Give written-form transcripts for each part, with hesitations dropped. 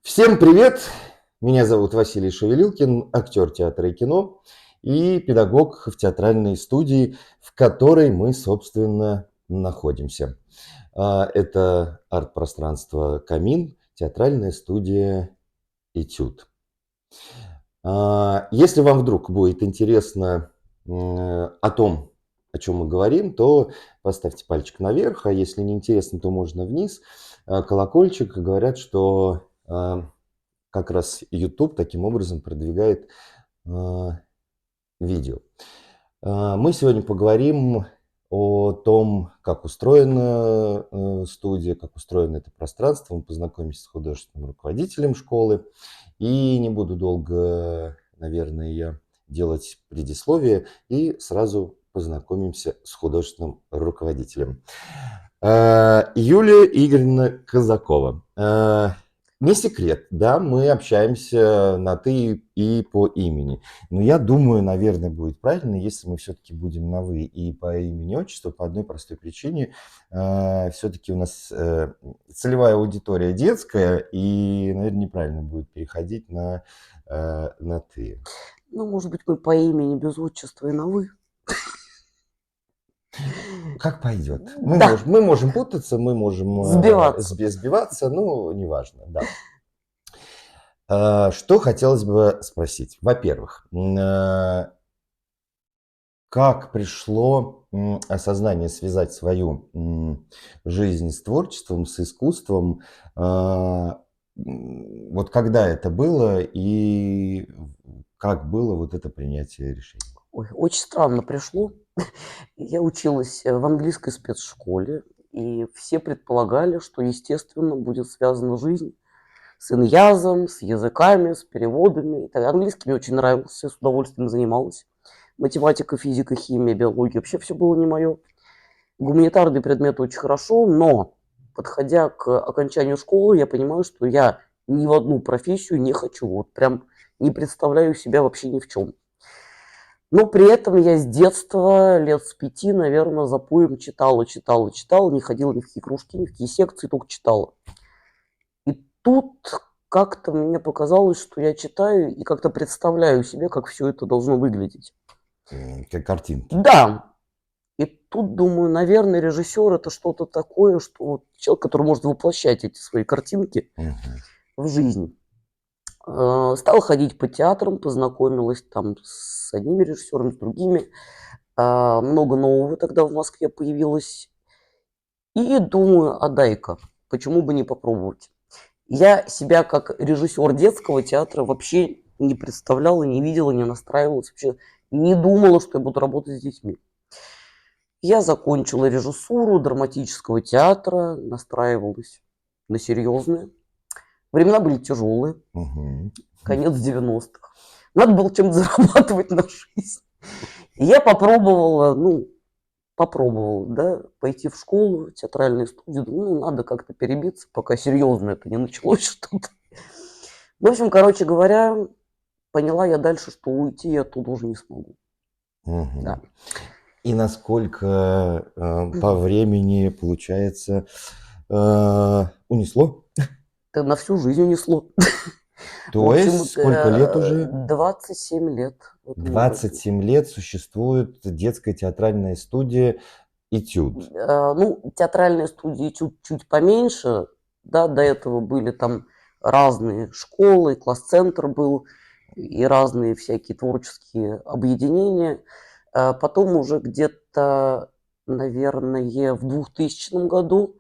Всем привет! Меня зовут Василий Шевелилкин, актер театра и кино и педагог в театральной студии, в которой мы, собственно, находимся. Это арт-пространство «Камин», театральная студия «Этюд». Если вам вдруг будет интересно о том, о чем мы говорим, то поставьте пальчик наверх, а если не интересно, то можно вниз. Колокольчик. Говорят, что как раз YouTube таким образом продвигает видео. Мы сегодня поговорим о том, как устроена студия, как устроено это пространство. Мы познакомимся с художественным руководителем школы. И не буду долго, наверное, я делать предисловие, и сразу познакомимся с художественным руководителем. Юлия Игоревна Казакова. Не секрет, да, мы общаемся на «ты» и по имени. Но я думаю, наверное, будет правильно, если мы все-таки будем на «вы» и по имени, отчеству, по одной простой причине. Все-таки у нас целевая аудитория детская, и, наверное, неправильно будет переходить на «ты». Ну, может быть, мы по имени без отчества и на «вы». Как пойдет. Да, Мы можем путаться, мы можем сбиваться. сбиваться, ну, неважно, да. Что хотелось бы спросить? Во-первых, как пришло осознание связать свою жизнь с творчеством, с искусством? Вот когда это было и как было вот это принятие решения? Ой, очень странно пришло. Я училась в английской спецшколе, и все предполагали, что, естественно, будет связана жизнь с иньязом, с языками, с переводами. Английский мне очень нравился, с удовольствием занималась. Математика, физика, химия, биология, вообще все было не мое. Гуманитарные предметы очень хорошо, но, подходя к окончанию школы, я понимаю, что я ни в одну профессию не хочу. Вот прям не представляю себя вообще ни в чем. Но при этом я с детства, лет с 5, наверное, за поем читала, не ходила ни в какие кружки, ни в какие секции, только читала. И тут как-то мне показалось, что я читаю и как-то представляю себе, как все это должно выглядеть. Как картинки. Да, и тут думаю, наверное, режиссер это что-то такое, что вот человек, который может воплощать эти свои картинки в жизнь. Стала ходить по театрам, познакомилась там с одними режиссерами, с другими. Много нового тогда в Москве появилось. И думаю, а дай-ка, почему бы не попробовать? Я себя как режиссер детского театра вообще не представляла, не видела, не настраивалась, вообще не думала, что я буду работать с детьми. Я закончила режиссуру драматического театра, настраивалась на серьезное. Времена были тяжелые, конец 90-х. Надо было чем-то зарабатывать на жизнь. И я попробовала, да, пойти в школу, театральную студию. Думаю, надо как-то перебиться, пока серьезно это не началось что-то. В общем, короче говоря, поняла я дальше, что уйти я оттуда уже не смогу. Да. И насколько по времени, получается, унесло? Это на всю жизнь унесло. В То общем, есть сколько лет уже? 27 лет в этом году. 27 лет существует детская театральная студия «Этюд». Театральные студии чуть поменьше. Да, до этого были там разные школы, класс-центр был, и разные всякие творческие объединения. Потом уже где-то, наверное, в 2000 году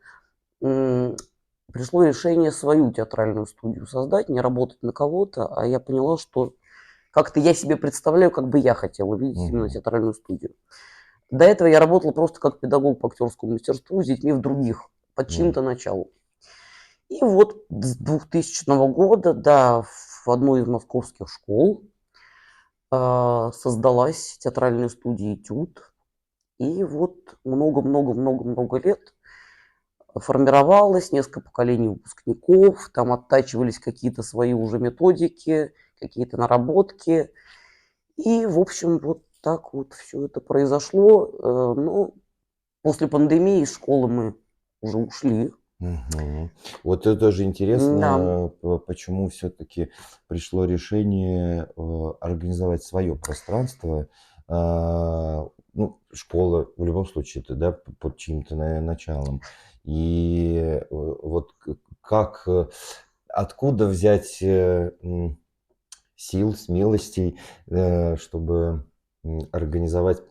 пришло решение свою театральную студию создать, не работать на кого-то, а я поняла, что как-то я себе представляю, как бы я хотела видеть именно театральную студию. До этого я работала просто как педагог по актерскому мастерству с детьми в других, под чьим-то началом. И вот с 2000 года, да, в одной из московских школ создалась театральная студия «Этюд». И вот много-много-много-много лет формировалось, несколько поколений выпускников, там оттачивались какие-то свои уже методики, какие-то наработки. И, в общем, вот так вот все это произошло. Но после пандемии из школы мы уже ушли. Мгм. Вот это тоже Да. интересно, почему все-таки пришло решение организовать свое пространство. Ну, школа в любом случае это, да, под чьим-то началом. И вот как, откуда взять сил, смелостей, чтобы организовать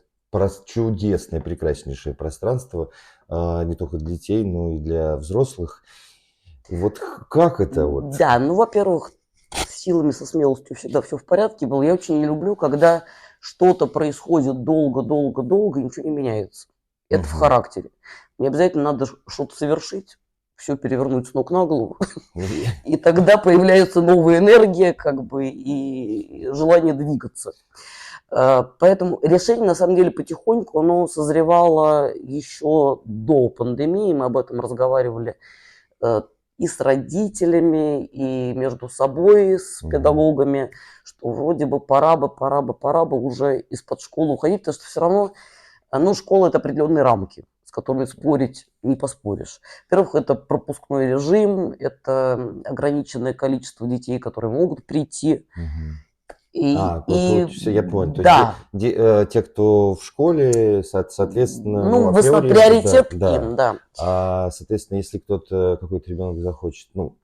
чудесное, прекраснейшее пространство, не только для детей, но и для взрослых. Вот как это вот? Да, ну, во-первых, с силами, со смелостью всегда все в порядке было. Я очень не люблю, когда что-то происходит долго-долго-долго и ничего не меняется. Это в Мгм. характере. Не обязательно надо что-то совершить, все перевернуть с ног на голову. И тогда появляется новая энергия, как бы, и желание двигаться. Поэтому решение, на самом деле, потихоньку, оно созревало еще до пандемии. Мы об этом разговаривали и с родителями, и между собой, с Мгм. педагогами, что вроде бы пора бы уже из-под школы уходить, потому что все равно, ну, школа – это определенные рамки, с которыми спорить не поспоришь. Во-первых, это пропускной режим, это ограниченное количество детей, которые могут прийти. Мгм. И Все, я понял. То есть да, те, кто в школе, соответственно, ну, ну, в основном априори, да, приоритет им, да. да. Соответственно, если кто-то, какой-то ребенок захочет, ну,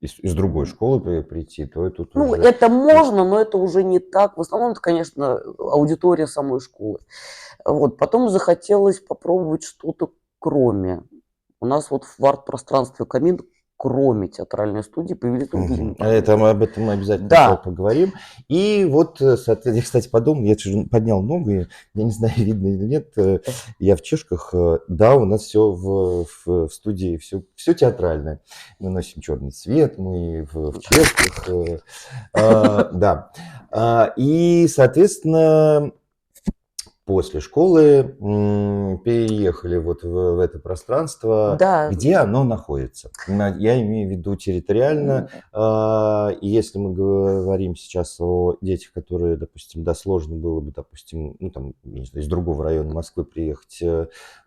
из другой школы прийти, то тут Ну, уже... это можно, но это уже не так. В основном это, конечно, аудитория самой школы. Вот. Потом захотелось попробовать что-то кроме. У нас вот в арт-пространстве «Камин» кроме театральной студии появились другие Мгм. направления. Об этом мы обязательно Да, поговорим. И вот, соответственно, я, кстати, подумал, я чё-то поднял ногу, я не знаю, видно или нет, я в чешках, да, у нас все в студии, все театральное. Мы носим черный цвет, мы в чешках, да. И, соответственно, после школы переехали вот в это пространство. да. Где оно находится? Я имею в виду территориально. И если мы говорим сейчас о детях, которые, допустим, да, сложно было бы, допустим, ну, там, не знаю, из другого района Москвы приехать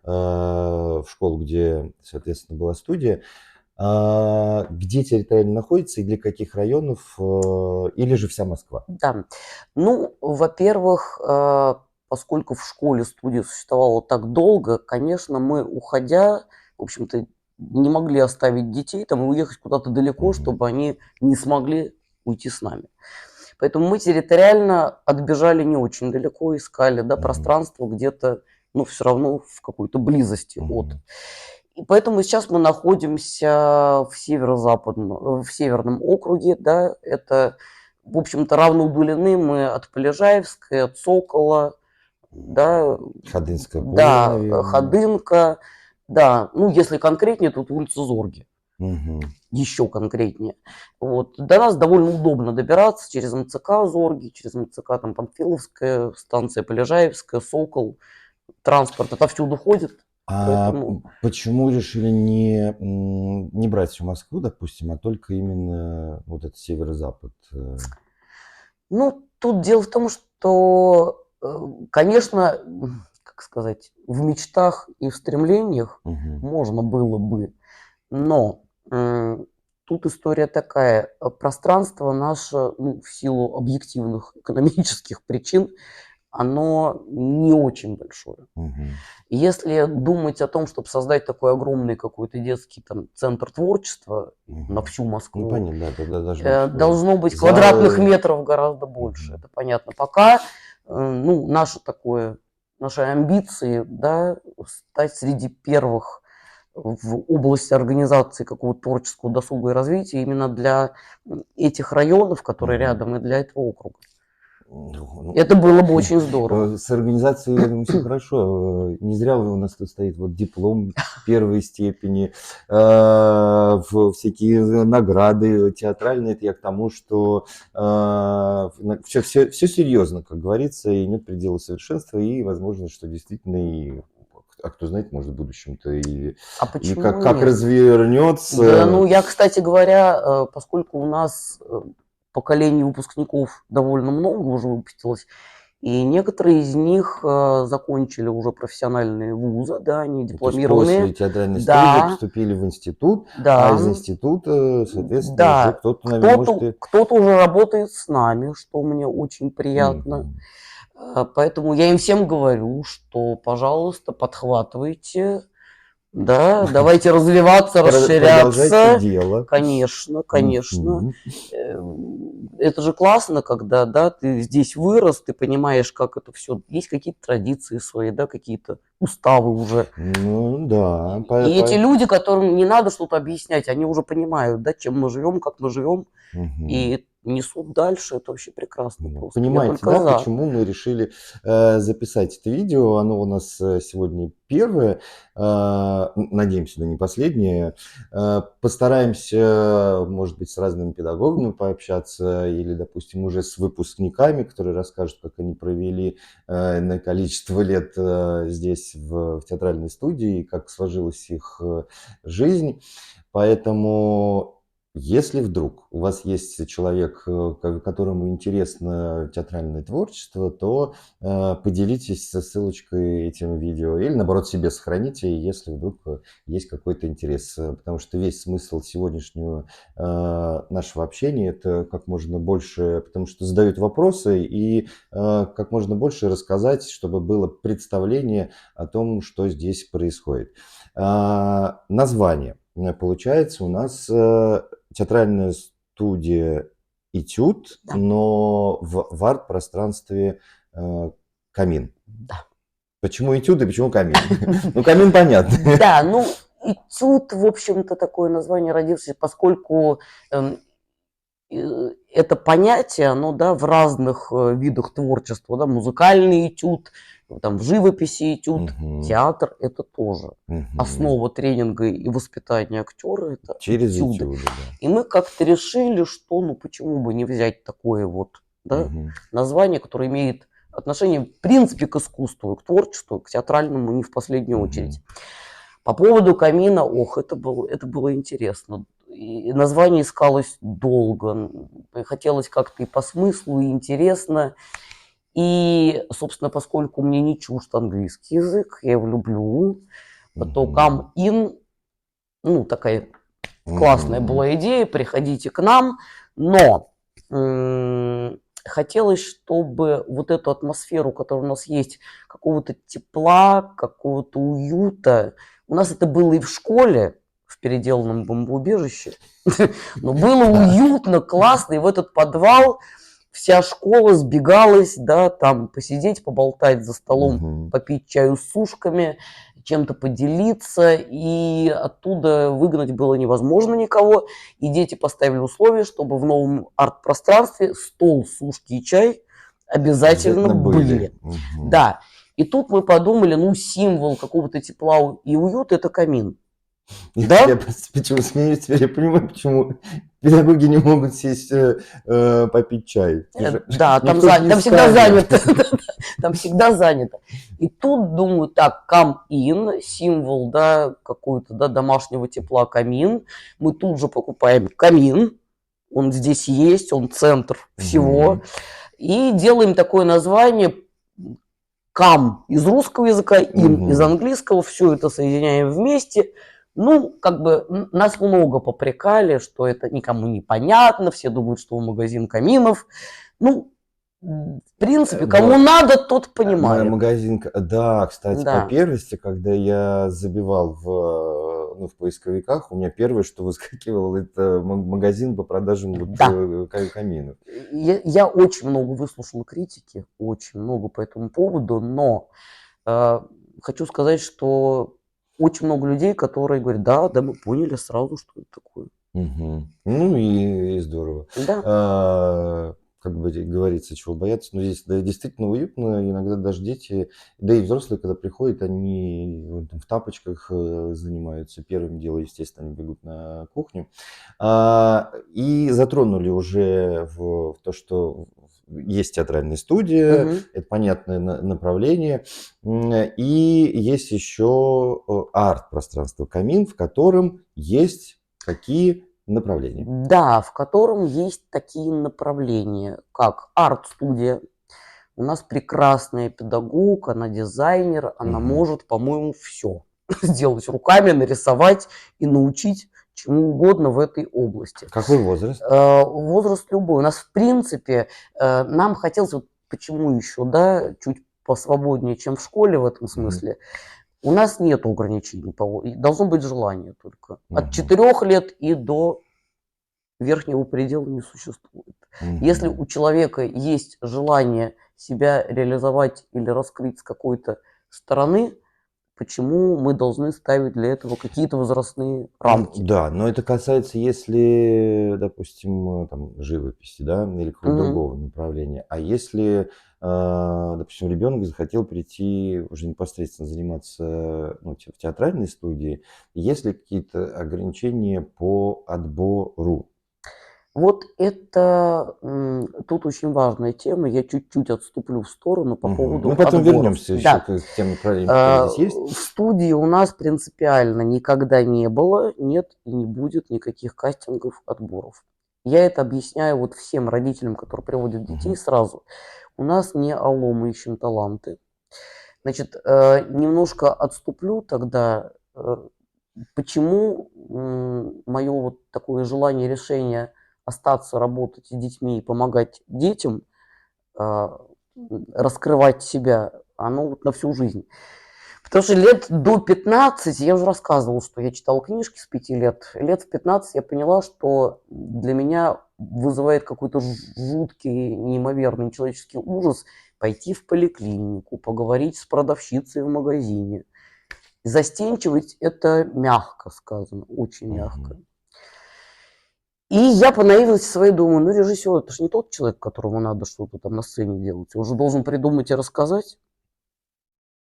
в школу, где, соответственно, была студия, где территориально находится и для каких районов, или же вся Москва? Да. Ну, во-первых, поскольку в школе студия существовала так долго, конечно, мы, уходя, в общем-то, не могли оставить детей там и уехать куда-то далеко, Мгм. чтобы они не смогли уйти с нами. Поэтому мы территориально отбежали не очень далеко, искали, да, Мгм. пространство где-то, ну, все равно в какой-то близости от. Мгм. И поэтому сейчас мы находимся в северном округе, да, это, в общем-то, равно удалены мы от Полежаевской, от Сокола, да, Ходынское поле, да, наверное. Ходынка, да, ну, если конкретнее, тут улица Зорги, Мгм. еще конкретнее. Вот. До нас довольно удобно добираться через МЦК Зорги, через МЦК там Панфиловская, станция Полежаевская, Сокол, транспорт отовсюду ходит, поэтому... Почему решили не брать всю Москву, допустим, а только именно вот этот северо-запад? Ну, тут дело в том, что, конечно, как сказать, в мечтах и в стремлениях Мгм. можно было бы, но тут история такая. Пространство наше, ну, в силу объективных экономических причин, оно не очень большое. Мгм. Если думать о том, чтобы создать такой огромный какой-то детский там центр творчества на Мгм. всю Ну, Москву, понятно, да, тогда должны быть должно быть квадратных залы. метров гораздо больше, Мгм. это понятно. Пока, ну, наши амбиции, да, стать среди первых в области организации какого-то творческого досуга и развития именно для этих районов, которые Мгм. рядом, и для этого округа. Ну, Это было бы очень здорово. с организацией, я думаю, все хорошо. Не зря у нас тут стоит вот диплом первой степени, всякие награды театральные. Это я к тому, что все серьезно, как говорится, и нет предела совершенства, и возможно, что действительно а кто знает, может, в будущем-то А и почему как нет? Да, развернется. ну я, кстати говоря, поскольку у нас поколений выпускников довольно много уже выпустилось, И некоторые из них закончили уже профессиональные вузы, да, они То есть после дипломированные. театральной студии Да, поступили в институт, а да, из института, соответственно, уже да. кто-то, наверное, может и... Кто-то уже работает с нами, что мне очень приятно. Мгм. Поэтому я им всем говорю, что, пожалуйста, подхватывайте, да, давайте развиваться, Продолжайте расширяться. дело. Конечно, конечно. Мгм. Это же классно, когда, да, ты здесь вырос, ты понимаешь, как это все. Есть какие-то традиции свои, да, какие-то уставы уже. Ну да, И эти люди, которым не надо что-то объяснять, они уже понимают, да, чем мы живем, как мы живем, Мгм. и несут дальше. Это вообще прекрасно Вот. просто. Я Понимаете, только да, за. почему мы решили записать это видео? Оно у нас сегодня первое, надеемся, да не последнее. Постараемся, может быть, с разными педагогами пообщаться или, допустим, уже с выпускниками, которые расскажут, как они провели на количество лет здесь в театральной студии, как сложилась их жизнь. Поэтому, если вдруг у вас есть человек, которому интересно театральное творчество, то поделитесь со ссылочкой этим видео или, наоборот, себе сохраните, если вдруг есть какой-то интерес. Потому что весь смысл сегодняшнего нашего общения – это как можно больше, потому что задают вопросы, и как можно больше рассказать, чтобы было представление о том, что здесь происходит. Название. Получается, у нас театральная студия «Этюд», Да, но в арт-пространстве «Камин». да. Почему «Этюд» и почему «Камин»? Ну, «Камин» понятно. Да, ну, этюд, в общем-то, такое название родившееся, поскольку это понятие, оно, да, в разных видах творчества, да, музыкальный этюд, там, в живописи этюд, Мгм. театр это тоже. Мгм. Основа тренинга и воспитания актера это Через этюды. «Этюды», да. И мы как-то решили, что, ну, почему бы не взять такое вот, да, Мгм. название, которое имеет отношение, в принципе, к искусству, к творчеству, к театральному не в последнюю Мгм. очередь. По поводу камина, это было интересно. И название искалось долго. Хотелось как-то и по смыслу, и интересно. И, собственно, поскольку мне не чужд английский язык, я его люблю, то Мгм. come in, ну, такая классная Мгм. была идея, приходите к нам, но хотелось, чтобы вот эту атмосферу, которая у нас есть, какого-то тепла, какого-то уюта, у нас это было и в школе, в переделанном бомбоубежище, но было уютно, классно, и в этот подвал вся школа сбегалась, да, там посидеть, поболтать за столом, Мгм. попить чаю с сушками, чем-то поделиться, и оттуда выгнать было невозможно никого. И дети поставили условие, чтобы в новом арт-пространстве стол, сушки и чай обязательно Обязательно были. были. Мгм. Да. И тут мы подумали, ну, символ какого-то тепла и уюта – это камин. Я Да? просто почему смеюсь, теперь я понимаю, почему педагоги не могут сесть попить чай. Да, Никто ж не там всегда скажет. занято. Там всегда занято. И тут думаю, так, come in, символ, да, какой-то, да, домашнего тепла, камин. Мы тут же покупаем камин. Он здесь есть, он центр всего. Мгм. И делаем такое название come из русского языка, in из Мгм. английского. Все это соединяем вместе. Ну, как бы нас много попрекали, что это никому не понятно, все думают, что магазин каминов. Ну, в принципе, кому Вот. надо, тот понимает. Магазин, да, кстати, по Да, первости, когда я забивал ну, в поисковиках, у меня первое, что выскакивало, это магазин по продажам вот, да. каминов. Я очень много выслушал критики, очень много по этому поводу, но э, хочу сказать, что очень много людей, которые говорят, да, да, мы поняли сразу, что это такое. Мгм. Ну и здорово. Да, Как бы говорится, чего бояться. Но здесь да, действительно уютно. Иногда даже дети, да и взрослые, когда приходят, они там в тапочках занимаются. Первым делом, естественно, они бегут на кухню. И затронули уже в то, что есть театральная студия, мгм. это понятное направление. И есть еще арт-пространство «Камин», в котором есть какие направления? Да, в котором есть такие направления, как арт-студия. У нас прекрасная педагог, она дизайнер, она Мгм. может, по-моему, все сделать руками, нарисовать и научить чему угодно в этой области. Какой возраст? Возраст любой. У нас, в принципе, нам хотелось, вот почему еще, да, чуть посвободнее, чем в школе в этом Мгм. смысле. У нас нет ограничений, и должно быть желание только. От Мгм. 4 лет и до верхнего предела не существует. Если Мгм. у человека есть желание себя реализовать или раскрыть с какой-то стороны, почему мы должны ставить для этого какие-то возрастные Ну рамки? да, но это касается, если, допустим, там живописи, да, или какого-то Мгм. другого направления. А если, допустим, ребенок захотел прийти уже непосредственно заниматься, ну, в театральной студии, есть ли какие-то ограничения по отбору? Вот это тут очень важная тема. Я чуть-чуть отступлю в сторону по Мгм. поводу Мы потом отборов. вернемся еще Да. к тем направлениям, которые здесь есть. В студии у нас принципиально никогда не было, нет и не будет никаких кастингов, отборов. Я это объясняю вот всем родителям, которые приводят детей Мгм. сразу. У нас не алло, мы ищем таланты. Значит, немножко отступлю тогда. Почему мое вот такое желание, решение остаться, работать с детьми и помогать детям а, раскрывать себя, оно вот на всю жизнь. Потому что лет до 15, я уже рассказывал, что я читал книжки с 5 лет. Лет в 15 я поняла, что для меня вызывает какой-то жуткий, неимоверный человеческий ужас пойти в поликлинику, поговорить с продавщицей в магазине. Застенчивость – это мягко сказано, очень мягко. Мгм. И я по наивности своей думаю, ну режиссер – это же не тот человек, которому надо что-то там на сцене делать. Он же должен придумать и рассказать.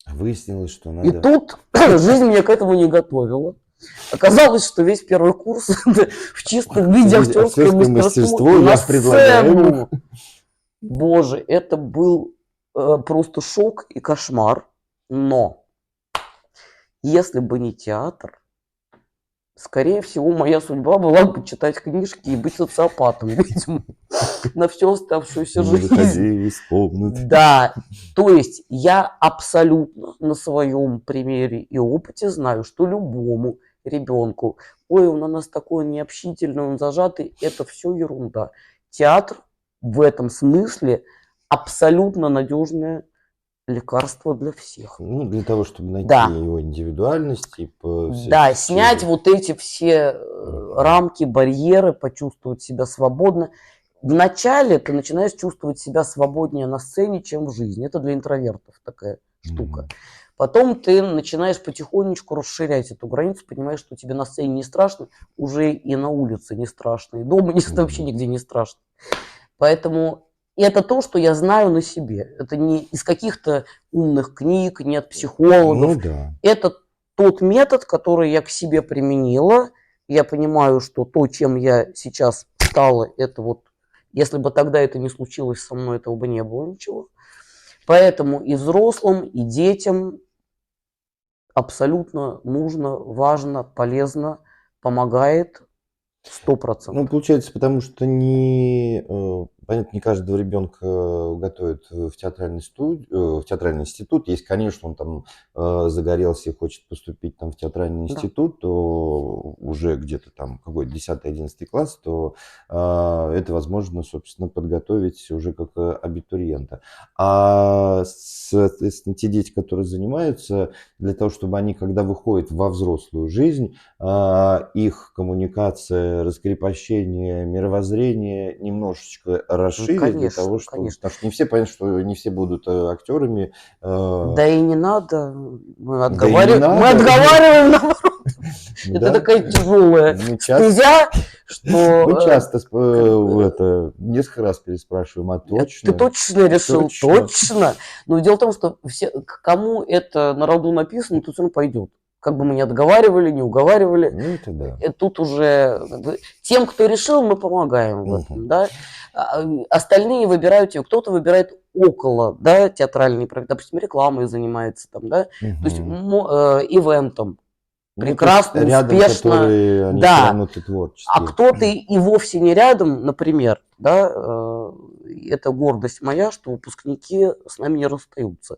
Выяснилось, что И надо... тут жизнь меня к этому не готовила. Оказалось, что весь первый курс в чистом виде актерское Актерское мастерство мастерство, на я предлагаю. сцену. Боже, это был просто шок и кошмар. Но если бы не театр, скорее всего, моя судьба была бы читать книжки и быть социопатом, видимо, на всю оставшуюся Не жизнь. выходи из комнаты. Да, то есть я абсолютно на своем примере и опыте знаю, что любому ребенку, ой, он у нас такой необщительный, он зажатый, это все ерунда. Театр в этом смысле абсолютно надежное лекарство для всех. Ну, для того, чтобы найти Да. его индивидуальность и Да, снять вот эти все рамки, барьеры, почувствовать себя свободно. Вначале ты начинаешь чувствовать себя свободнее на сцене, чем в жизни. Это для интровертов такая штука. Мгм. Потом ты начинаешь потихонечку расширять эту границу, понимаешь, что тебе на сцене не страшно, уже и на улице не страшно, и дома вообще нигде не страшно. Поэтому это то, что я знаю на себе. Это не из каких-то умных книг, не от психологов. Ну да. Это тот метод, который я к себе применила. Я понимаю, что то, чем я сейчас стала, это вот, если бы тогда это не случилось со мной, этого бы не было ничего. Поэтому и взрослым, и детям абсолютно нужно, важно, полезно, помогает 100%. Ну, получается, потому что не, понятно, не каждого ребенка готовят в театральный в театральный институт. Если, конечно, он там загорелся и хочет поступить там в театральный Да. институт, то уже где-то там какой-то 10-11 класс, то это возможно, собственно, подготовить уже как абитуриента. А, соответственно, те дети, которые занимаются, для того, чтобы они, когда выходят во взрослую жизнь, их коммуникация, раскрепощение, мировоззрение немножечко расширить для Конечно, того, чтобы... конечно. Потому что не все, понятно, что не все будут актерами. Да и не надо. Мы Да и не отговариваем, наоборот. Это Да. такая тяжелая Мы часто, стезя, что мы часто несколько раз переспрашиваем, а ты точно? точно решил? Точно. Точно. Но дело в том, что кому это на роду написано, то все равно пойдет. Как бы мы ни отговаривали, не уговаривали. Ну, это да. Тут уже тем, кто решил, мы помогаем в этом, да. Остальные выбирают, кто-то выбирает около, да, театральной, допустим, рекламой занимается там, да, то есть ивентом. Прекрасно, Ну, рядом, успешно, которые, они да. все равно-то творческие. А кто-то и вовсе не рядом, например, да, это гордость моя, что выпускники с нами не расстаются.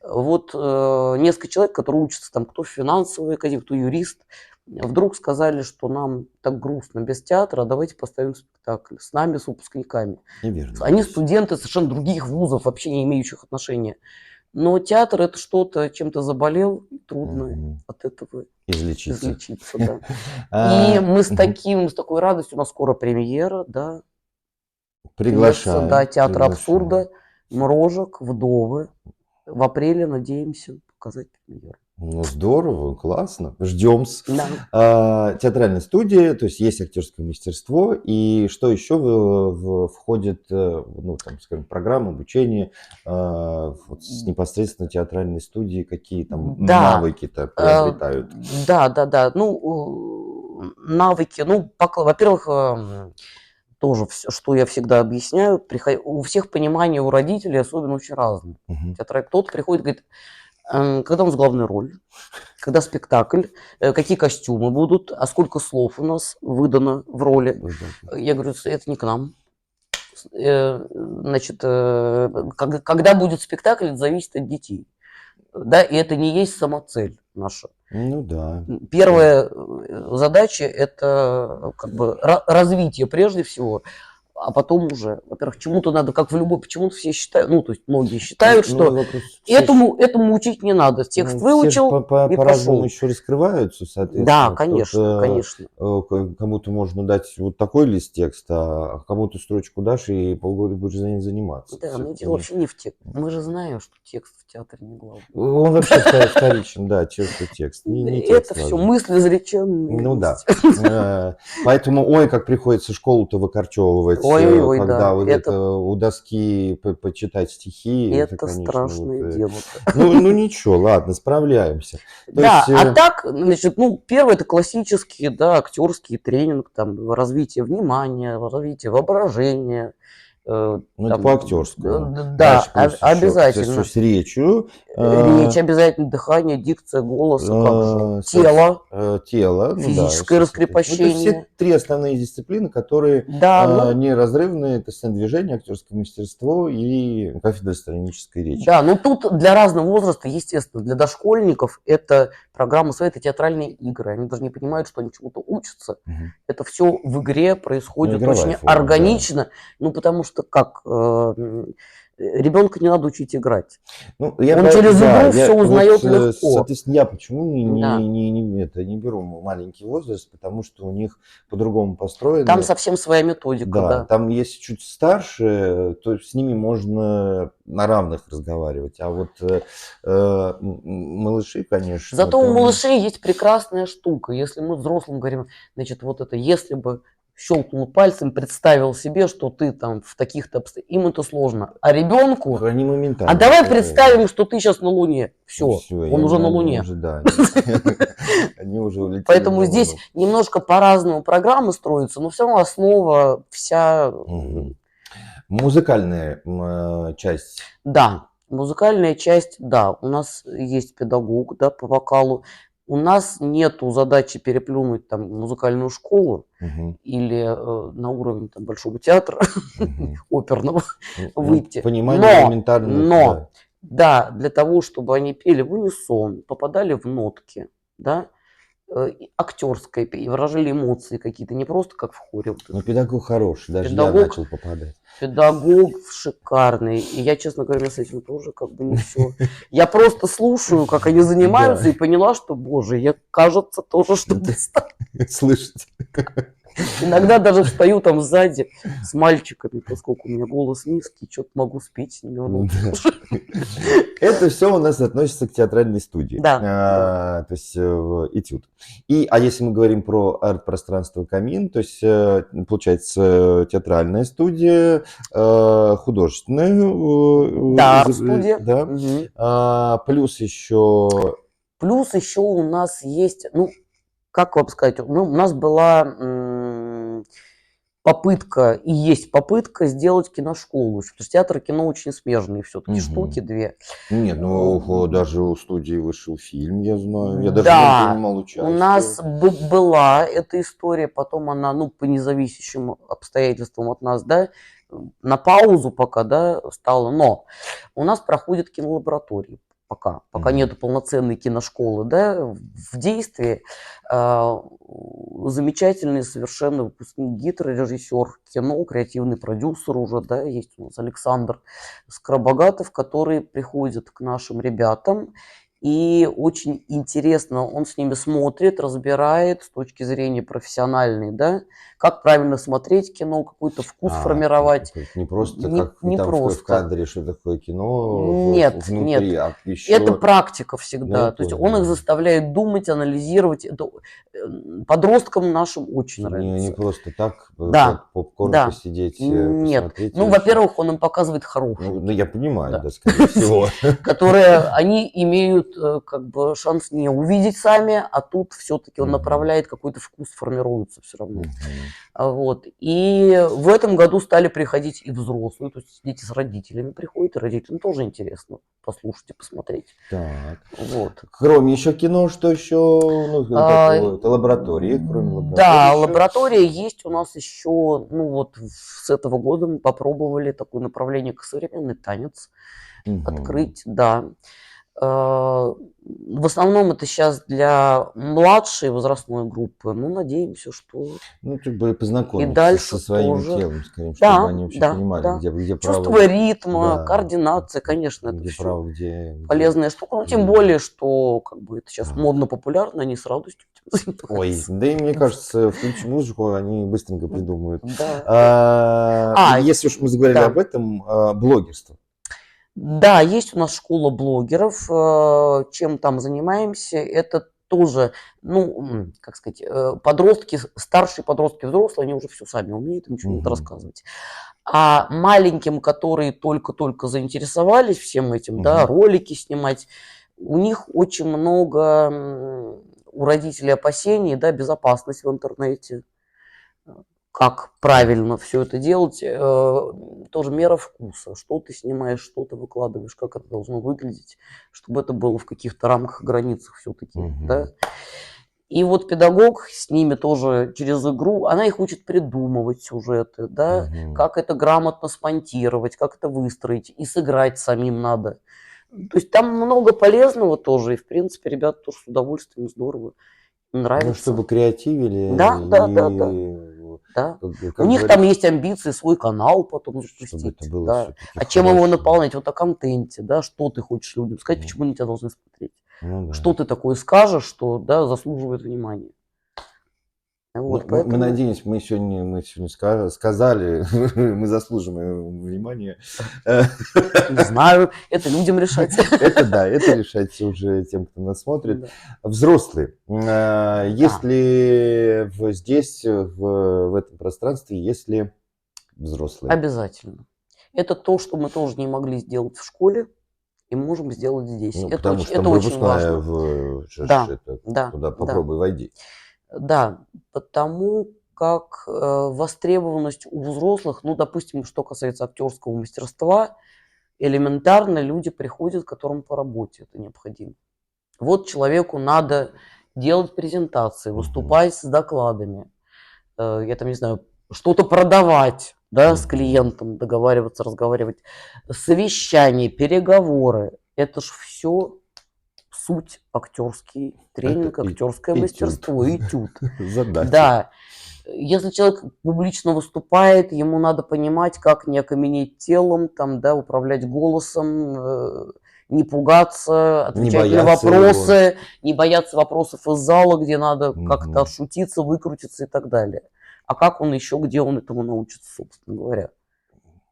Вот несколько человек, которые учатся там, кто в финансовой академии, кто юрист, вдруг сказали, что нам так грустно без театра, давайте поставим спектакль с нами, с выпускниками. Неверно. Они студенты совершенно других вузов, вообще не имеющих отношения. Но театр – это что-то, чем ты заболел, и трудно от этого Излечиться. Да. И мы с такой радостью, у нас скоро премьера, да. Приглашаем. Да, театр абсурда, Мрожек, Вдовы. В апреле надеемся показать премьеру. Ну, здорово, классно. Ждем. Да. Театральная студия, то есть есть актерское мастерство. И что еще входит, ну, там, скажем, программа обучения вот, с непосредственно театральной студии? Какие там навыки-то приобретают? Да. Ну, навыки, ну, во-первых, тоже все, что я всегда объясняю, у всех понимание у родителей особенно очень разное. Кто-то приходит и говорит, когда у нас главная роль, когда спектакль, какие костюмы будут, а сколько слов у нас выдано в роли. Я говорю, это не к нам. Значит, когда будет спектакль, это зависит от детей. Да, и это не есть самоцель наша. Ну да. Первая задача – это как бы развитие прежде всего, а потом уже, во-первых, чему-то надо, как в любой, почему-то все считают, ну, то есть многие считают, что этому учить не надо. Текст выучил и по-разному еще раскрываются, соответственно. Да, конечно. Кому-то можно дать вот такой лист текста, а кому-то строчку дашь и полгода будешь за ним заниматься. Да, но дело вообще не в тексте. Мы же знаем, что текст в театре не главный. Он вообще вторичен, да, текст. Это все мысли изреченные. Ну да. Поэтому, как приходится школу-то выкорчевывать. Ой, когда да. вот это у доски почитать стихи. Это конечно, страшное дело. Ну ничего, ладно, справляемся. Да, а так, значит, первое это классический, да, актерский тренинг, там, развитие внимания, развитие воображения. Ну, это по-актерскому. Да, обязательно. С речью. Речь обязательно, дыхание, дикция, голос, тело, физическое раскрепощение. Это все 3 основные дисциплины, которые неразрывны. Это сценодвижение, актерское мастерство и кафедра сценической речи. Да, но тут для разного возраста, естественно, для дошкольников это программа своя, это театральные игры. Они даже не понимают, что они чему-то учатся. Это все в игре происходит очень органично. Да. Ну, потому что как? Ребенка не надо учить играть. Он через игру все узнает легко. Соответственно, я почему не беру маленький возраст, потому что у них по-другому построено. Там совсем своя методика. Да. Там если чуть старше, то с ними можно на равных разговаривать. А вот малыши, конечно. Зато у малышей есть прекрасная штука. Если мы взрослым говорим, значит, вот это, если бы щелкнул пальцем, представил себе, что ты там в таких-то обстоятельствах. Им это сложно. А ребенку... Они моментально. А давай представим, что ты сейчас на Луне. Все, он уже на Луне. Они уже улетели. Поэтому здесь немножко по-разному программы строятся, но все равно основа вся... Музыкальная часть. Да, музыкальная часть, да. У нас есть педагог, да, по вокалу. У нас нету задачи переплюнуть там музыкальную школу или на уровень там, Большого театра оперного выйти. Понимание элементарного. Но, да, для того, чтобы они пели в унисон, попадали в нотки, да, актерское и выражали эмоции какие-то, не просто как в хоре. Но педагог хороший, даже я начал попадать. Педагог шикарный. И я, честно говоря, с этим тоже как бы не все. Я просто слушаю, как они занимаются, и поняла, что, боже, я, кажется, тоже что-то слышите. Иногда даже встаю там сзади с мальчиками, поскольку у меня голос низкий, что-то могу спеть с ними. Это все у нас относится к театральной студии. Да. То есть этюд. А если мы говорим про арт-пространство «Камин», то есть получается театральная студия, художественная. Да, арт-студия. Да. Плюс еще у нас есть, как вам сказать, у нас была попытка, и есть попытка сделать киношколу. Потому что театр и кино очень смежные все-таки штуки, 2. Нет, даже у студии вышел фильм, я знаю. Я даже не принимал участие. У нас была эта история, потом она, по независящим обстоятельствам от нас, да, на паузу пока, да, стало, но у нас проходят кинолаборатории пока нету полноценной киношколы, да, в действии. Замечательный совершенно выпускник ГИТР, режиссер кино, креативный продюсер уже, да, есть у нас Александр Скоробогатов, который приходит к нашим ребятам, и очень интересно, он с ними смотрит, разбирает с точки зрения профессиональной, да, как правильно смотреть кино, какой-то вкус формировать. То есть не просто Не, как не там в просто. кадре, что такое кино Нет, внутри, нет. а еще... Это практика Ну, всегда. я То есть понял, он их да. заставляет думать, анализировать. Это подросткам нашим очень Не нравится. просто так, Да, как попкорн да. посидеть, Нет. посмотреть. Ну, и во-первых, он им показывает хорошие, Ну, я понимаю, Да. да, скорее всего. которые они имеют как бы шанс не увидеть сами, а тут все-таки он Мгм. направляет, какой-то вкус формируется все равно. Мгм. Вот. И в этом году стали приходить и взрослые, то есть дети с родителями приходят, и родителям тоже интересно послушать и посмотреть. Так. Вот. Кроме еще кино, что еще? Ну, это лаборатории, кроме лаборатории Да, еще? лаборатория есть у нас еще, ну вот с этого года мы попробовали такое направление, как современный танец Мгм. открыть, да. В основном это сейчас для младшей возрастной группы, ну, надеемся, что Ну, как бы и познакомиться дальше со своим тоже. телом, скорее, чтобы Да, они вообще да, понимали, да. где Чувство право, ритма, да, координация, конечно, это где все право, где... полезная штука. Ну, тем где- более, что как бы это сейчас Так. модно, популярно, они с радостью этим Ой, занимаются. да и мне кажется, включи музыку, они быстренько придумают. Да. Если уж мы заговорили Да. об этом, блогерство. Да, есть у нас школа блогеров. Чем там занимаемся? Это тоже, ну, как сказать, подростки, старшие подростки, взрослые, они уже все сами умеют, им ничего не надо Мгм. рассказывать. А маленьким, которые только-только заинтересовались всем этим, да, Мгм. ролики снимать, у них очень много у родителей опасений, да, безопасность в интернете. Как правильно все это делать, тоже мера вкуса. Что ты снимаешь, что ты выкладываешь, как это должно выглядеть, чтобы это было в каких-то рамках, границах все-таки, Мгм. да. И вот педагог с ними тоже через игру, она их учит придумывать сюжеты, да, Мгм. как это грамотно смонтировать, как это выстроить, и сыграть самим надо. То есть там много полезного тоже, и в принципе ребята тоже с удовольствием, здорово, им Ну, нравится. чтобы креативили Да. и, Да. как У них там говорится, есть амбиции свой канал потом чтобы это запустить, было да. все-таки А чем его хорошо. наполнять? Вот о контенте, да, что ты хочешь людям сказать, Ну, почему они тебя должны смотреть. ну да. Что ты такое скажешь, что, да, заслуживает внимания. Вот, Мы поэтому, надеемся, мы сегодня сказали, мы заслуживаем внимания. не знаю, это людям решать. Это да, это решается уже тем, кто нас смотрит. Да. Взрослые, есть ли здесь, в этом пространстве, есть ли взрослые? Обязательно. Это то, что мы тоже не могли сделать в школе, и можем сделать здесь. Ну, Это потому очень, что там это очень выпускная важно. это, Да. туда попробуй войди. Да, потому как востребованность у взрослых, ну, допустим, что касается актерского мастерства, элементарно люди приходят, которым по работе это необходимо. Вот человеку надо делать презентации, выступать с докладами, я там не знаю, что-то продавать, да, с клиентом, договариваться, разговаривать, совещания, переговоры. Это ж все суть актерский тренинг, Это актерское этюд. мастерство, этюд. Задача. Да, если человек публично выступает, ему надо понимать, как не окаменеть телом, там, да, управлять голосом, не пугаться, отвечать на бояться вопросы, не бояться вопросов из зала, где надо как-то Мгм. отшутиться, выкрутиться и так далее. А как он еще, где он этому научится, собственно говоря?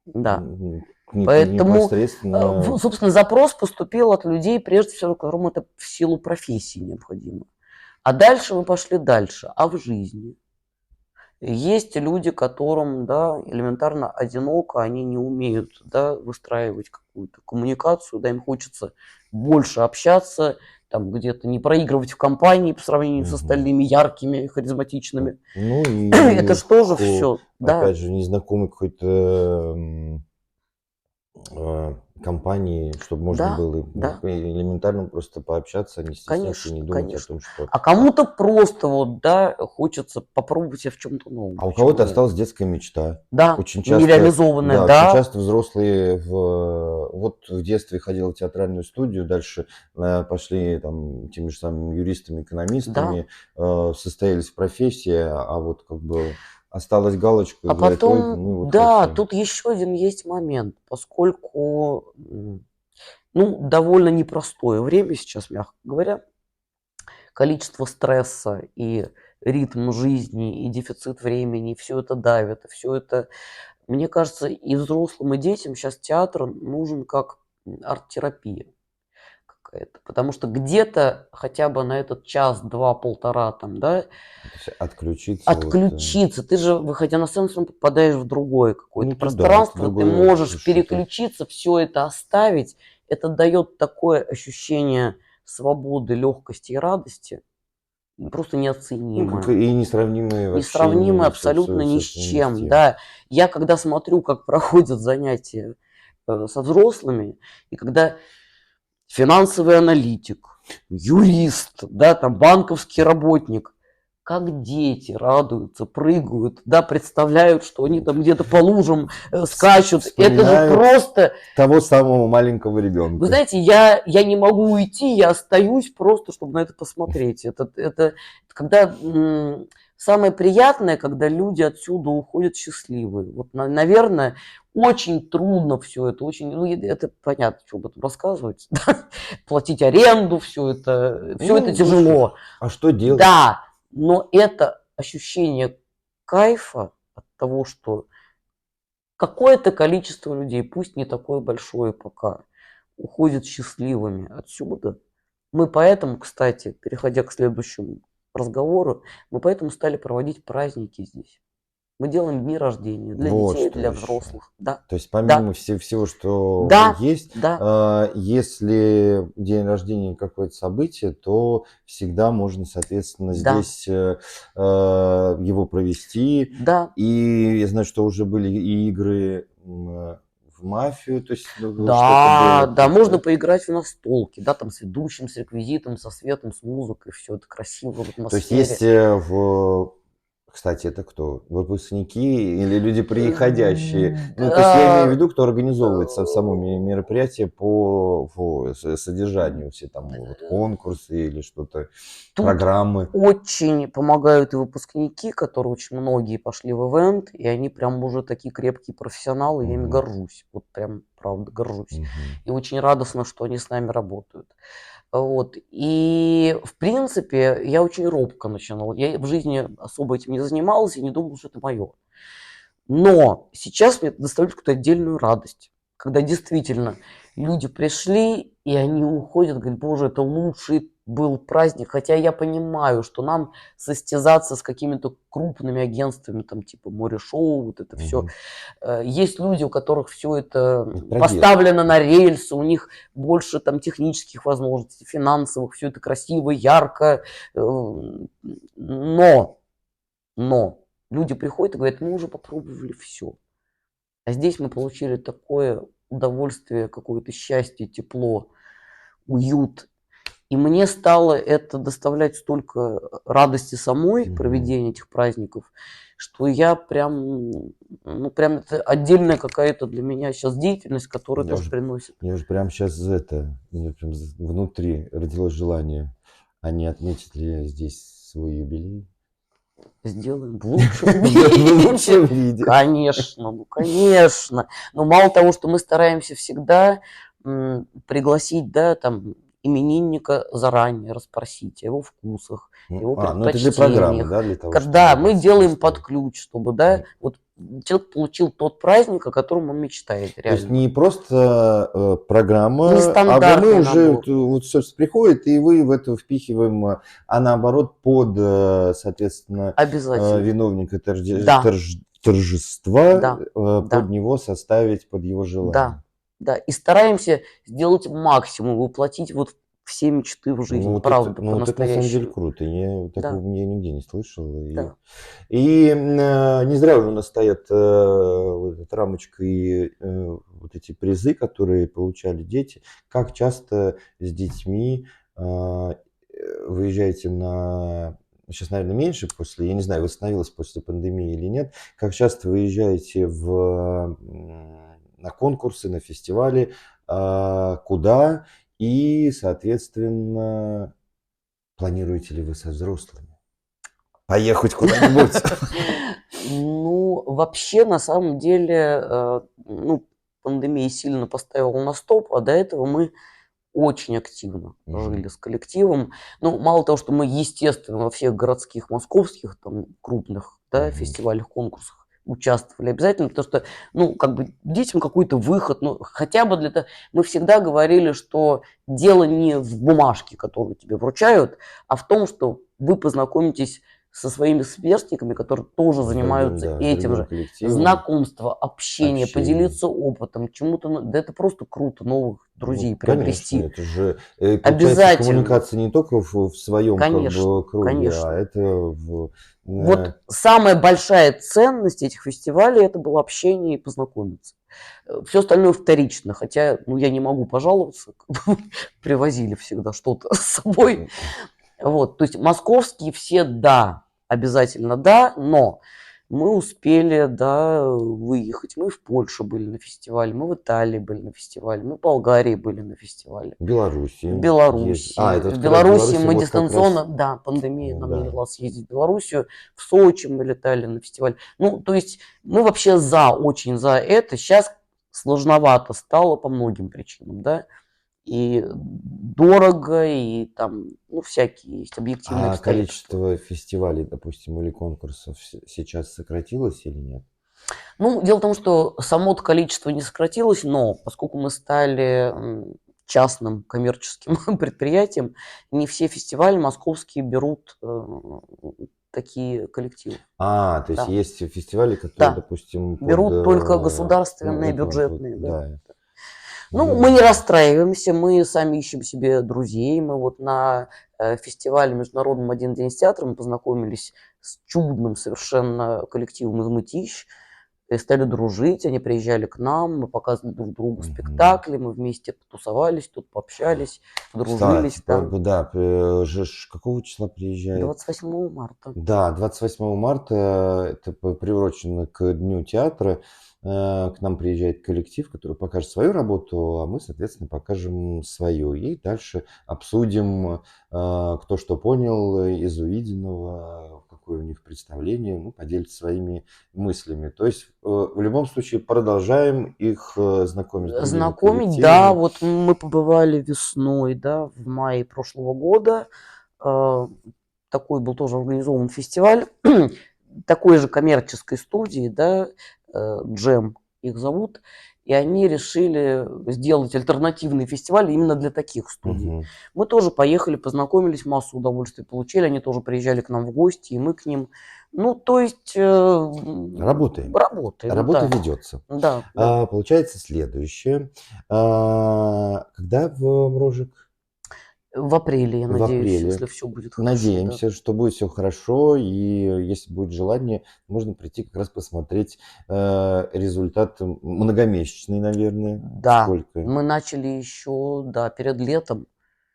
Да. Поэтому, Непосредственно. собственно, запрос поступил от людей, прежде всего, которым это в силу профессии необходимо. А дальше мы пошли дальше. А в жизни? Есть люди, которым, да, элементарно одиноко, они не умеют, да, выстраивать какую-то коммуникацию, да, им хочется больше общаться, там где-то не проигрывать в компании по сравнению с остальными яркими, харизматичными. Ну и Это ж тоже все, да. опять же, незнакомый какой-то компании, чтобы можно Да, было да, элементарно просто пообщаться, не стесняться и не конечно, думать о конечно. том, что... А кому-то просто вот, да, хочется попробовать себя в чем-то новом. А у Почему кого-то нет? осталась детская мечта. Да, Очень часто, нереализованная, да, очень да, часто взрослые вот в детстве ходил в театральную студию, дальше пошли там теми же самыми юристами, да. экономистами, состоялись в профессии, а вот как бы осталась галочка и А говорят, ой, потом, мы вот да, хотим. тут еще один есть момент, поскольку, ну, довольно непростое время сейчас, мягко говоря, количество стресса и ритм жизни, и дефицит времени, все это давит, и все это, мне кажется, и взрослым, и детям сейчас театр нужен как арт-терапия какая-то. Потому что где-то хотя бы на этот час, два, полтора там, да, То есть отключиться, отключиться. Ты же, выходя на сцену, всё равно попадаешь в другое ну какое-то это да, это пространство, ты другое можешь что-то. переключиться, все это оставить. Это дает такое ощущение свободы, легкости и радости, просто Ну, как неоценимое. и несравнимые вообще Несравнимое ни абсолютно ни с ни с чем, тем. да. Я когда смотрю, как проходят занятия, со взрослыми, и когда финансовый аналитик, юрист, да, там банковский работник, как дети радуются, прыгают, да, представляют, что они там где-то по лужам скачут. Это же Вспоминают просто, того самого маленького вы ребенка. знаете, я не могу уйти, я остаюсь просто, чтобы на это посмотреть. Это когда самое приятное, когда люди отсюда уходят счастливые. Вот, наверное, очень трудно все это, очень, ну, это понятно, что об этом рассказывать, да, платить аренду, все это Ну, слушай, тяжело. а что делать? Да, но это ощущение кайфа от того, что какое-то количество людей, пусть не такое большое пока, уходят счастливыми отсюда. Мы поэтому, кстати, переходя к следующему разговору, мы поэтому стали проводить праздники здесь. Мы делаем дни рождения для Вот детей, что для еще. взрослых. Да, То есть да, помимо всего, что да, есть, да, если день рождения какое-то событие, то всегда можно, соответственно, да, здесь его провести. да, И я знаю, что уже были и игры в мафию, то есть ну, что-то было, да, то да, есть, можно да? поиграть в настолки, да, там с ведущим, с реквизитом, со светом, с музыкой, все это красиво в То есть есть атмосфере. кстати, это кто? Выпускники или люди приходящие? Ну, то есть я имею в Да, виду, кто организовывает само мероприятие по содержанию, все там вот конкурсы или что-то, тут программы. очень помогают и выпускники, которые очень многие пошли в ивент, и они прям уже такие крепкие профессионалы, я ими Мгм, горжусь. Вот прям, правда, горжусь. мгм. И очень радостно, что они с нами работают. Вот. И, в принципе, я очень робко начинал. Я в жизни особо этим не занимался и не думал, что это мое. Но сейчас мне это доставляет какую-то отдельную радость, когда действительно люди пришли, и они уходят, говорят, боже, это лучший был праздник. Хотя я понимаю, что нам состязаться с какими-то крупными агентствами, там типа море-шоу, вот это все. Мгм. Есть люди, у которых все это Это про деток. поставлено на рельсы, у них больше там технических возможностей, финансовых, все это красиво, ярко. Но но люди приходят и говорят: "Мы уже попробовали все, а здесь мы получили такое удовольствие, какое-то счастье, тепло, уют". И мне стало это доставлять столько радости самой, Мгм. проведение этих праздников, что я прям, ну, прям это отдельная какая-то для меня сейчас деятельность, которая Я тоже уже, приносит. я уже прямо сейчас у меня прям внутри родилось желание, а не отметить ли здесь свой юбилей? Сделаем в лучшем В виде. лучшем виде. Конечно, ну конечно. Но мало того, что мы стараемся всегда пригласить, да, там, именинника заранее, расспросить о его вкусах, его Ну это для программы, предпочтениях. да, для того, чтобы Когда это мы все делаем под поставить. ключ, чтобы, да, вот человек получил тот праздник, о котором он мечтает То есть реально. не просто программа, мы Нестандартный уже, набор. вот собственно, приходит, и вы в это впихиваем, а наоборот, под, соответственно, Обязательно. виновника Да, торжества, да, под да. него составить под его Да, желание. да. И стараемся сделать максимум, воплотить вот все мечты в жизни, Ну, вот правда, это, ну, вот это на самом деле по-настоящему. круто. Я Да, такого я нигде не слышал. да. И не зря уже у нас стоят вот эта рамочка и вот эти призы, которые получали дети. Как часто с детьми выезжаете на... Сейчас, наверное, меньше после, я не знаю, восстановилось после пандемии или нет. Как часто выезжаете на конкурсы, на фестивали, куда и, соответственно, планируете ли вы со взрослыми поехать куда-нибудь? Ну, вообще, на самом деле, ну, пандемия сильно поставила на стоп, а до этого мы очень активно Мгм. жили с коллективом. Ну, мало того, что мы, естественно, во всех городских, московских, там, крупных, да, Мгм. фестивалях, конкурсах участвовали обязательно, потому что, ну, как бы детям какой-то выход, ну, хотя бы для того, мы всегда говорили, что дело не в бумажке, которую тебе вручают, а в том, что вы познакомитесь со своими сверстниками, которые тоже С другим, занимаются да, с этим другим же. коллективом, Знакомство, общение, общение. поделиться опытом, чему-то, да это просто круто, новых друзей Ну, конечно, приобрести. это же, получается, Обязательно. коммуникация не только в своем как Конечно, бы круге, а конечно. это Вот самая большая ценность этих фестивалей это было общение и познакомиться. Все остальное вторично, хотя, ну, я не могу пожаловаться, привозили всегда что-то с собой. Вот, то есть московские все да, обязательно да, но мы успели, да, выехать. Мы в Польше были на фестивале, мы в Италии были на фестивале, мы в Болгарии были на фестивале. в В Беларуси есть. Беларуси. Это В вот как раз в Беларуси Беларуси мы вот как раз, дистанционно, да, пандемия нам не да. дала съездить в Белоруссию. В Сочи мы летали на фестиваль. Ну, то есть мы вообще за, очень за это. Сейчас сложновато стало по многим причинам, да. И дорого, и там, ну, всякие есть объективные А обстоятельства. количество фестивалей, допустим, или конкурсов сейчас сократилось или нет? Ну, дело в том, что само количество не сократилось, но поскольку мы стали частным коммерческим предприятием, не все фестивали московские берут такие коллективы. То есть Да, есть фестивали, которые, да. допустим, под... Берут только ну, государственные, я понял, бюджетные, да. да. Ну, мы не Ну, расстраиваемся, мы сами ищем себе друзей. Мы вот на фестивале международном «Один день с театром» познакомились с чудным совершенно коллективом из Мытищ. И стали дружить, они приезжали к нам, мы показывали друг другу мгм. спектакли, мы вместе потусовались, тут пообщались, Кстати, подружились, да. да, какого числа приезжает? 28 марта. Да, 28 марта, это приурочено к Дню театра. К нам приезжает коллектив, который покажет свою работу, а мы, соответственно, покажем свою. И дальше обсудим, кто что понял из увиденного, какое у них представление, ну, поделиться своими мыслями. То есть, в любом случае, продолжаем их знакомить с другими Знакомить, да, коллективами. вот мы побывали весной, да, в мае прошлого года. Э, Такой был тоже организован фестиваль такой же коммерческой студии, да, Джем их зовут, и они решили сделать альтернативный фестиваль именно для таких студий. Мгм. Мы тоже поехали, познакомились, массу удовольствия получили, они тоже приезжали к нам в гости, и мы к ним. Ну, то есть Работаем. работаем, Работа да, ведется. да, да. Получается следующее. Когда в Мрожик? В апреле, я В надеюсь, апреле. если все будет хорошо, да. Надеемся, что будет все хорошо, и если будет желание, можно прийти как раз посмотреть результат многомесячный, наверное. Да, Сколько? мы начали еще, да, перед летом,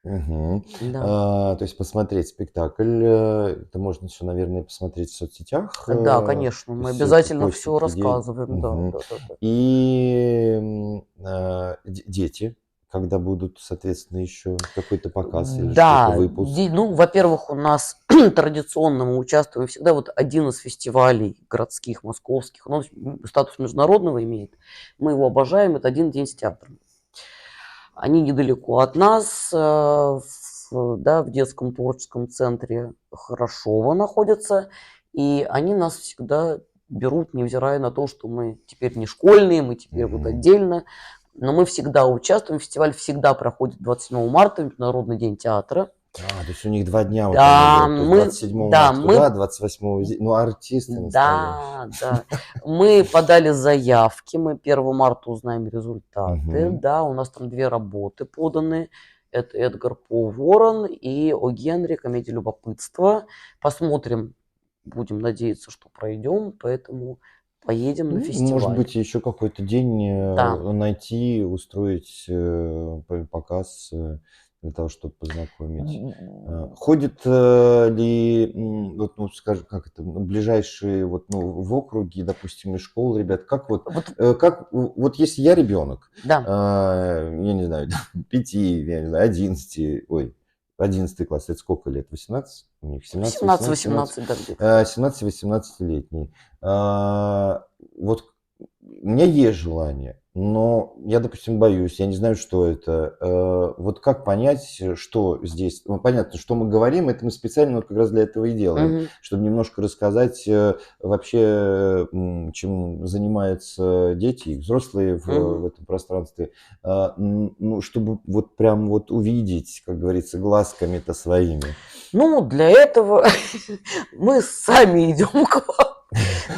Мгм. да. То есть посмотреть спектакль, это можно еще, наверное, посмотреть в соцсетях, Да, то конечно, мы есть все-таки обязательно все постики, рассказываем, да, Мгм. да, да, да. И дети, когда будут, соответственно, еще какой-то показ или что-то, Да, выпуск. ну, во-первых, у нас традиционно мы участвуем всегда, вот один из фестивалей городских, московских, он статус международного имеет, мы его обожаем, это «Один день с театром». Они недалеко от нас, да, в детском творческом центре Хорошово находятся, и они нас всегда берут, невзирая на то, что мы теперь не школьные, мы теперь вот Мгм. отдельно, но мы всегда участвуем, фестиваль всегда проходит 27 марта, Международный день театра. То есть у них 2 дня вот он Да, идет. То есть 27 да, марта туда, 28 здесь. Ну, артисты настоящие. да, да. Мы подали заявки, мы 1 марта узнаем результаты. Мгм. Да, у нас там 2 работы поданы. Это Эдгар По Ворон и О Генри «Комедия любопытства». Посмотрим, будем надеяться, что пройдем, поэтому поедем на Ну, может фестиваль. быть, еще какой-то день Да. найти, устроить показ для того, чтобы познакомить. Ходит ли, вот, ну, скажем, как это, ближайшие вот, ну, в округе, допустим, из школ, ребят, как вот, Вот, вот если я ребенок, да, я не знаю, 5, я не знаю, 11, ой, 11 класс, это сколько лет? 18? У них 17, 18, 17, 17-18, да, где-то. 17-18-летний. Вот у меня есть желание, но я, допустим, боюсь, я не знаю, что это. Вот как понять, что здесь? Ну, понятно, что мы говорим, это мы специально вот как раз для этого и делаем, Мгм. чтобы немножко рассказать вообще, чем занимаются дети и взрослые в Мгм. этом пространстве. Ну, чтобы вот прям вот увидеть, как говорится, глазками-то своими. Ну, для этого мы сами идем к вам.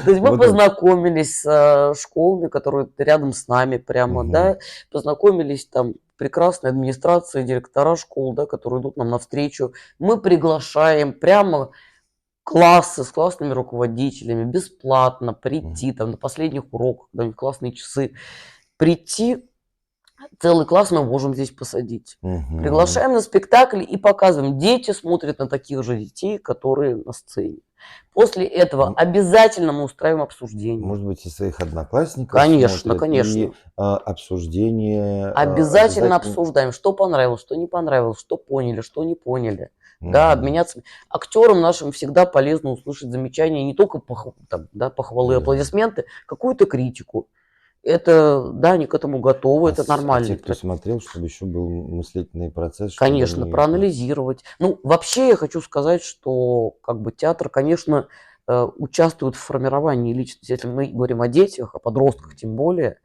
То есть мы Вот так. познакомились с школами, которые рядом с нами прямо, Мгм. да, познакомились там прекрасная администрация, директора школ, да, которые идут нам навстречу. Мы приглашаем прямо классы с классными руководителями бесплатно Мгм. прийти там на последних уроках, когда у них классные часы, прийти. Целый класс мы можем здесь посадить. Мгм. Приглашаем на спектакль и показываем. Дети смотрят на таких же детей, которые на сцене. После этого обязательно мы устраиваем обсуждение. Может быть, и своих одноклассников Конечно, смотрят, и конечно. обсуждение Обязательно обязательно. обсуждаем, что понравилось, что не понравилось, что поняли, что не поняли. Да, Мгм. обменяться. Актерам нашим всегда полезно услышать замечания, не только там, да, похвалы, Да. аплодисменты, какую-то критику. Это, да, они к этому готовы, это А те, нормально. кто смотрел, чтобы еще был мыслительный процесс, чтобы Конечно, они... проанализировать. Ну, вообще я хочу сказать, что как бы театр, конечно, участвует в формировании личности. Если мы говорим о детях, о подростках тем более,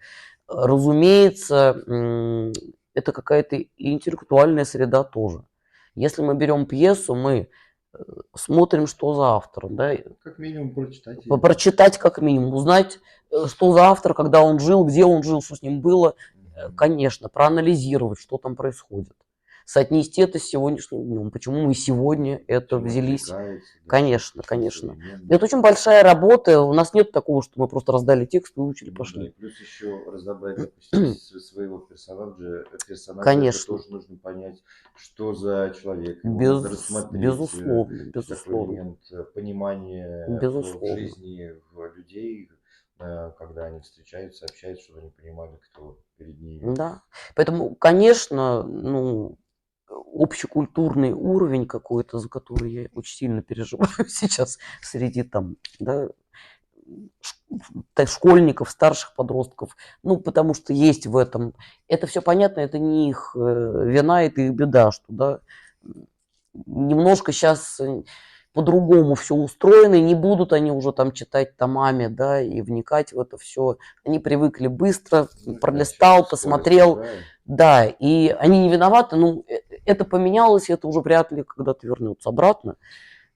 разумеется, это какая-то и интеллектуальная среда тоже. Если мы берем пьесу, мы смотрим, что за автор, да, Как минимум прочитать. прочитать как минимум, узнать, что за автор, когда он жил, где он жил, что с ним было, конечно, проанализировать, что там происходит. Соотнести это с сегодняшним днем. Почему мы сегодня это Чем взялись? откликается, да, Конечно, чем конечно. современно. Это очень большая работа. У нас нет такого, что мы просто раздали текст, выучили, Ну да, и пошли. плюс еще разобрать, допустим, своего персонажа, это Конечно. тоже нужно понять, что за человек, его надо рассмотреть, Безусловно, такой безусловно, элемент понимания в безусловно. жизни, в людей, когда они встречаются, общаются, чтобы они понимали, кто перед ними. Да. Поэтому, конечно, ну, общекультурный уровень какой-то, за который я очень сильно переживаю сейчас среди там, да, школьников, старших подростков. Ну, потому что есть в этом. Это все понятно, это не их вина, это их беда, что, да, немножко сейчас по-другому все устроено, и не будут они уже там читать томами, да, и вникать в это все. Они привыкли быстро, Ну да, сейчас пролистал, скорость посмотрел, такая. да, и они не виноваты, ну, это поменялось, это уже вряд ли когда-то вернется обратно.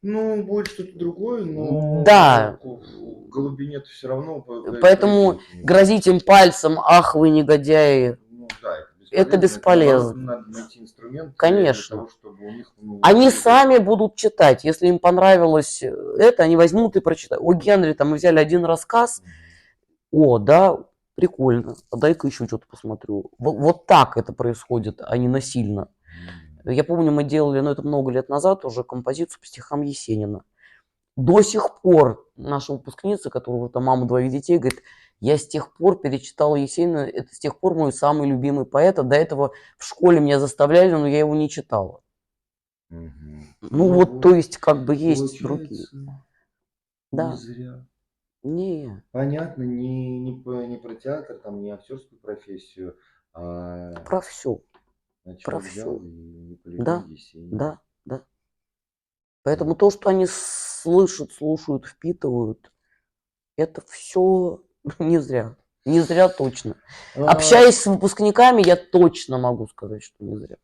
Ну, будет что-то другое, но Да, в глубине-то все равно поэтому пройти не может. грозить им пальцем, ах, вы негодяи, Ну да, это это бесполезно. Это наоборот, бесполезно, надо найти инструменты для конечно. того, чтобы у них Они выработалось. сами будут читать. Если им понравилось это, они возьмут и прочитают. О Генри, там мы взяли один рассказ. О, да, прикольно. А дай-ка еще что-то посмотрю. Вот так это происходит, а не насильно. Я помню, мы делали, ну это много лет назад, уже композицию по стихам Есенина. До сих пор наша выпускница, которая уже там мама двоих детей, говорит, я с тех пор перечитала Есенина, это с тех пор мой самый любимый поэт, а до этого в школе меня заставляли, но я его не читала. Мгм. Ну Ну вот, то вот, есть как бы есть другие. получается, не Да, зря. не, Понятно, не про театр, там, не актерскую профессию, а про все, про человек взял все. и полюбил Да, Есенина. да, да. Поэтому Вот. то, что они слышат, слушают, впитывают, это все не зря. Не зря точно. А, Общаясь с выпускниками, я точно могу сказать, что не зря.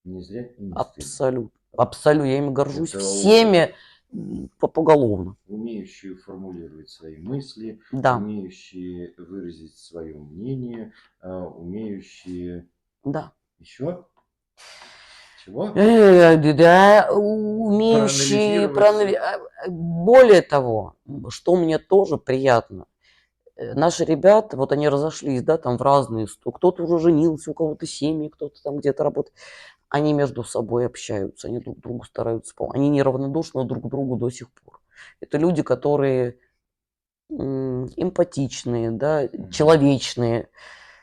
не зря и не стыдно. Абсолютно. Абсолютно. Я ими горжусь Это всеми поголовно. умеющие формулировать свои мысли, Да, умеющие выразить свое мнение, умеющие да. еще. Чего? Да, умеющие более того, что мне тоже приятно, наши ребята, вот они разошлись, да, там в разные, кто-то уже женился, у кого-то семьи, кто-то там где-то работает, они между собой общаются, они друг другу стараются помочь, они неравнодушны друг к другу до сих пор. Это люди, которые эмпатичные, да, человечные.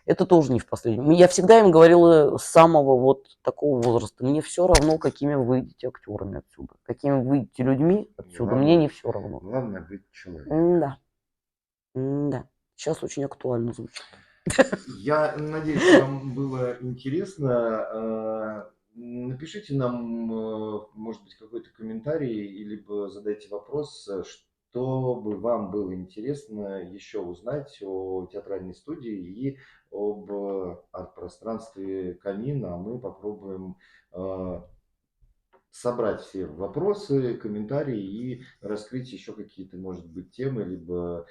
Это тоже не в последнем. Я всегда им говорила с самого вот такого возраста: мне все равно, какими вы выйдете актерами отсюда, какими вы выйдете людьми отсюда, мне не все равно. Главное быть человеком. Да, да. Сейчас очень актуально звучит. Я надеюсь, вам было интересно. Напишите нам, может быть, какой-то комментарий, или задайте вопрос, что бы вам было интересно еще узнать о театральной студии и об арт-пространстве Камин, а мы попробуем собрать все вопросы, комментарии и раскрыть еще какие-то, может быть, темы, либо,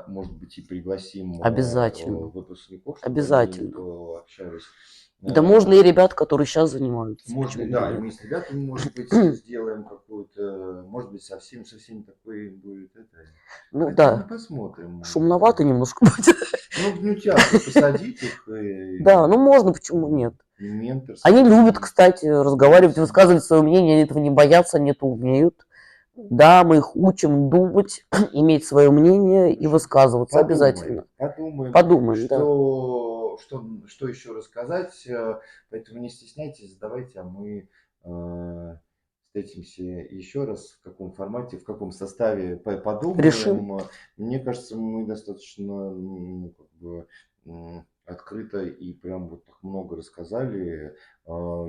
может быть, и пригласим Обязательно. выпускников, чтобы Обязательно. они общались. Да можно и ребят, которые сейчас занимаются. Можно, почему да, и нет? мы с ребятами, может быть, сделаем какую-то, может быть, совсем такой будет это. Ну Хотя мы да, посмотрим. шумновато немножко будет. Ну, в театр посадить их. Да, ну можно, почему нет? Менторство. Они любят, кстати, разговаривать, высказывать свое мнение, они этого не боятся, они это умеют. Да, мы их учим думать, иметь свое мнение и высказываться обязательно. Подумаем, да. Что еще рассказать. Поэтому не стесняйтесь, задавайте, а мы встретимся еще раз, в каком формате, в каком составе подумаем. Решим. Мне кажется, мы достаточно как бы, открыто и прям вот так много рассказали.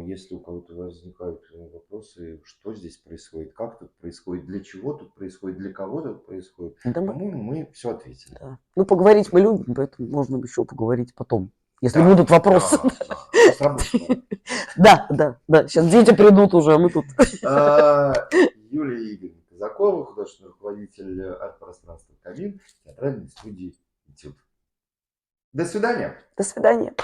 Если у кого-то возникают вопросы, что здесь происходит, как тут происходит, для чего тут происходит, для кого тут происходит, Да, по-моему, мы все ответили. да. Ну, поговорить мы любим, поэтому можно еще поговорить потом, если будут вопросы. Да, с работы. Да. Сейчас дети придут уже, а мы тут. Юлия Игоревна Казакова, художественный руководитель арт-пространства Камин, театральной студии «Этюд». До свидания. До свидания.